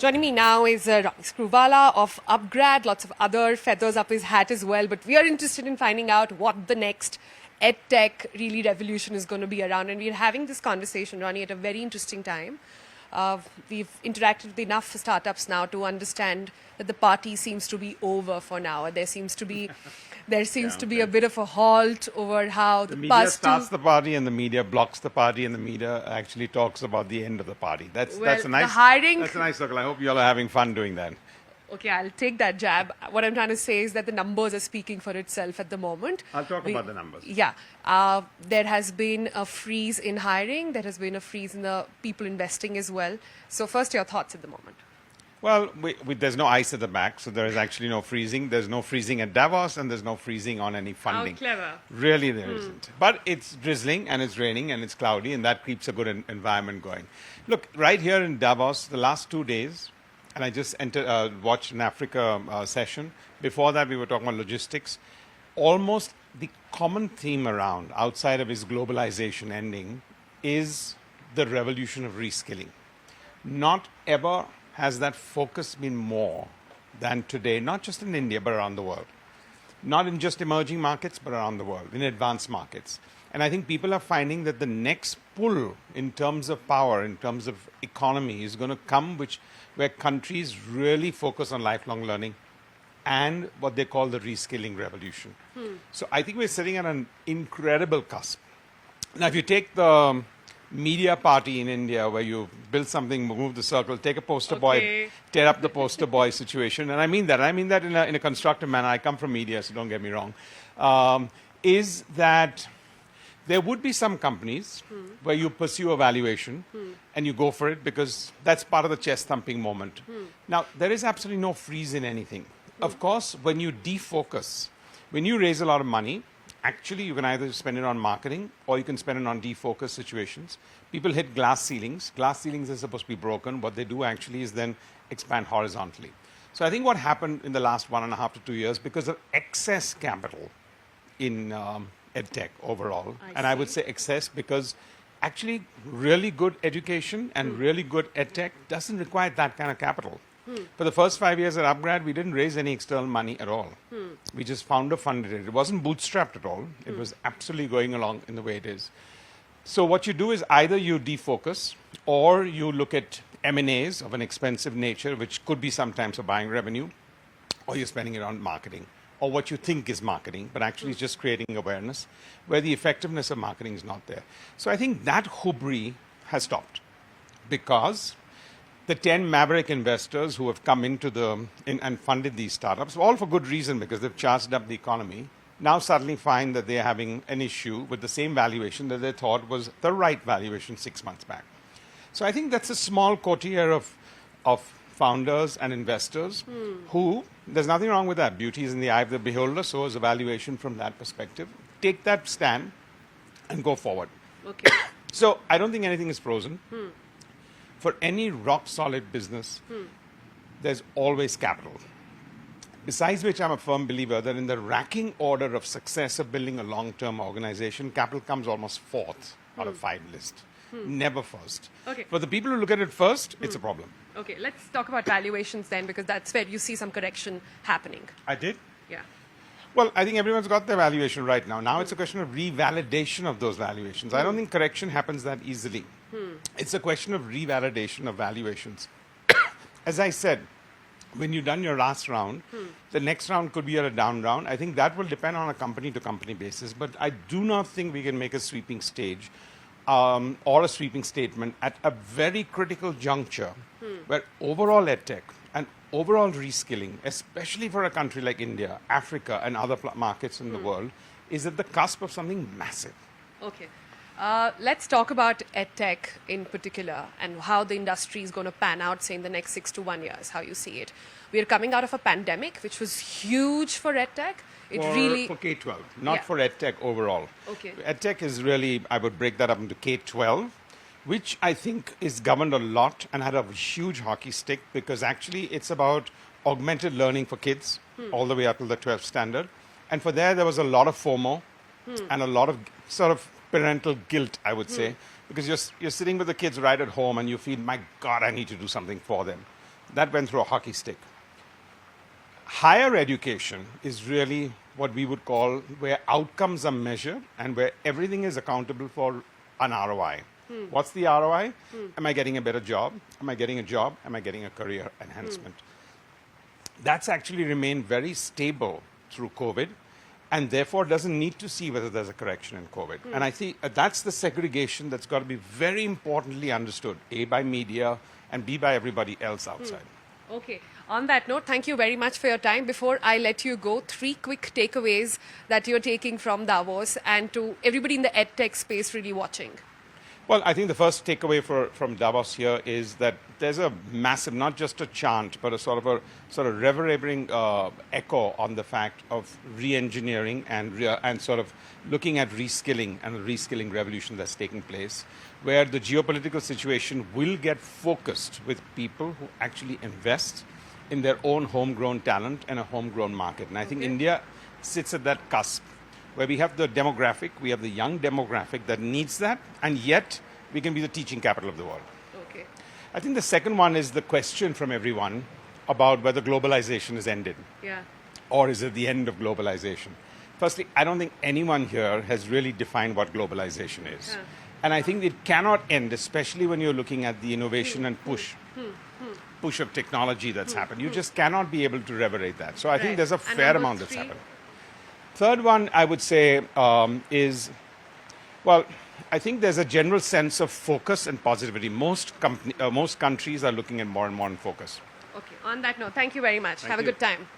Joining me now is Ronnie Screwvala of upGrad, lots of other feathers up his hat as well. But we are interested in finding out what the next EdTech really revolution is going to be around. And we're having this conversation, Ronnie, at a very interesting time. We've interacted with enough startups now to understand that the party seems to be over for now. There seems to be a bit of a halt over how the media starts the party and the media blocks the party and the media actually talks about the end of the party. That's a nice circle. I hope you all are having fun doing that. Okay, I'll take that jab. What I'm trying to say is that the numbers are speaking for itself at the moment. I'll talk about the numbers. Yeah. There has been a freeze in hiring. There has been a freeze in the people investing as well. So first, your thoughts at the moment. Well, there's no ice at the back, so there is actually no freezing. There's no freezing at Davos, and there's no freezing on any funding. How clever. Really, there isn't. But it's drizzling, and it's raining, and it's cloudy, and that keeps a good environment going. Look, right here in Davos, the last 2 days, and I just watched an Africa session. Before that, we were talking about logistics. Almost the common theme around, outside of his globalization ending, is the revolution of reskilling. Not ever has that focus been more than today, not just in India, but around the world. Not in just emerging markets, but around the world, in advanced markets. And I think people are finding that the next pull in terms of power, in terms of economy, is going to come where countries really focus on lifelong learning and what they call the reskilling revolution. So I think we're sitting at an incredible cusp. Now, if you take the media party in India where you build something, move the circle, take a poster boy, tear up the poster boy situation, and I mean that in a constructive manner. I come from media, so don't get me wrong, is that there would be some companies where you pursue a valuation and you go for it because that's part of the chest thumping moment. Now, there is absolutely no freeze in anything. Of course, when you defocus, when you raise a lot of money, actually you can either spend it on marketing or you can spend it on defocus situations. People hit glass ceilings. Glass ceilings are supposed to be broken. What they do actually is then expand horizontally. So I think what happened in the last 1.5 to 2 years, because of excess capital in EdTech overall, I would say excess because actually really good education and really good EdTech doesn't require that kind of capital. For the first 5 years at upGrad, we didn't raise any external money at all. We just founder-funded it. It wasn't bootstrapped at all. It was absolutely going along in the way it is. So what you do is either you defocus or you look at M&As of an expensive nature, which could be sometimes for buying revenue, or you're spending it on marketing, or what you think is marketing, but actually it's just creating awareness, where the effectiveness of marketing is not there. So I think that hubris has stopped because the 10 maverick investors who have come into and funded these startups, all for good reason because they've charged up the economy, now suddenly find that they're having an issue with the same valuation that they thought was the right valuation 6 months back. So I think that's a small coterie of founders and investors who, there's nothing wrong with that. Beauty is in the eye of the beholder, so is a valuation from that perspective. Take that stand and go forward. Okay. So I don't think anything is frozen. For any rock-solid business, there's always capital. Besides which, I'm a firm believer that in the ranking order of success of building a long-term organization, capital comes almost fourth out of 5 list. Never first. Okay. For the people who look at it first, it's a problem. Okay, let's talk about valuations then, because that's where you see some correction happening. I did? Yeah. Well, I think everyone's got their valuation right now. Now it's a question of revalidation of those valuations. I don't think correction happens that easily. It's a question of revalidation of valuations. As I said, when you've done your last round, the next round could be a down round. I think that will depend on a company-to-company basis. But I do not think we can make a sweeping stage or a sweeping statement at a very critical juncture where overall EdTech and overall reskilling, especially for a country like India, Africa, and other markets in the world, is at the cusp of something massive. Okay. Let's talk about EdTech in particular and how the industry is going to pan out, say, in the next 6 to 1 years, how you see it. We are coming out of a pandemic, which was huge for EdTech. For K-12, not for EdTech overall. Okay. EdTech is really, I would break that up into K-12, which I think is governed a lot and had a huge hockey stick because actually it's about augmented learning for kids all the way up to the 12th standard. And for there was a lot of FOMO and a lot of sort of parental guilt, I would say, because you're sitting with the kids right at home and you feel, my God, I need to do something for them. that went through a hockey stick. Higher education is really what we would call where outcomes are measured and where everything is accountable for an ROI. What's the ROI? Am I getting a better job? Am I getting a job? Am I getting a career enhancement? That's actually remained very stable through COVID and therefore doesn't need to see whether there's a correction in COVID. And I think that's the segregation that's got to be very importantly understood, A, by media, and B, by everybody else outside. Okay. On that note, thank you very much for your time. Before I let you go, 3 quick takeaways that you're taking from Davos and to everybody in the edtech space really watching. Well, I think the first takeaway from Davos here is that there's a massive, not just a chant, but a sort of reverberating echo on the fact of re-engineering and sort of looking at reskilling and the reskilling revolution that's taking place, where the geopolitical situation will get focused with people who actually invest in their own homegrown talent and a homegrown market. And I think India sits at that cusp, where we have the demographic, we have the young demographic that needs that, and yet we can be the teaching capital of the world. Okay. I think the second one is the question from everyone about whether globalization is ended. Yeah. Or is it the end of globalization? Firstly, I don't think anyone here has really defined what globalization is. Yeah. And I think it cannot end, especially when you're looking at the innovation and push of technology that's happened. You just cannot be able to reverberate that. So I think there's a fair amount that's happened. Third one, I would say, is, well, I think there's a general sense of focus and positivity. Most countries are looking at more and more in focus. Okay. On that note, thank you very much. Have a you. good time.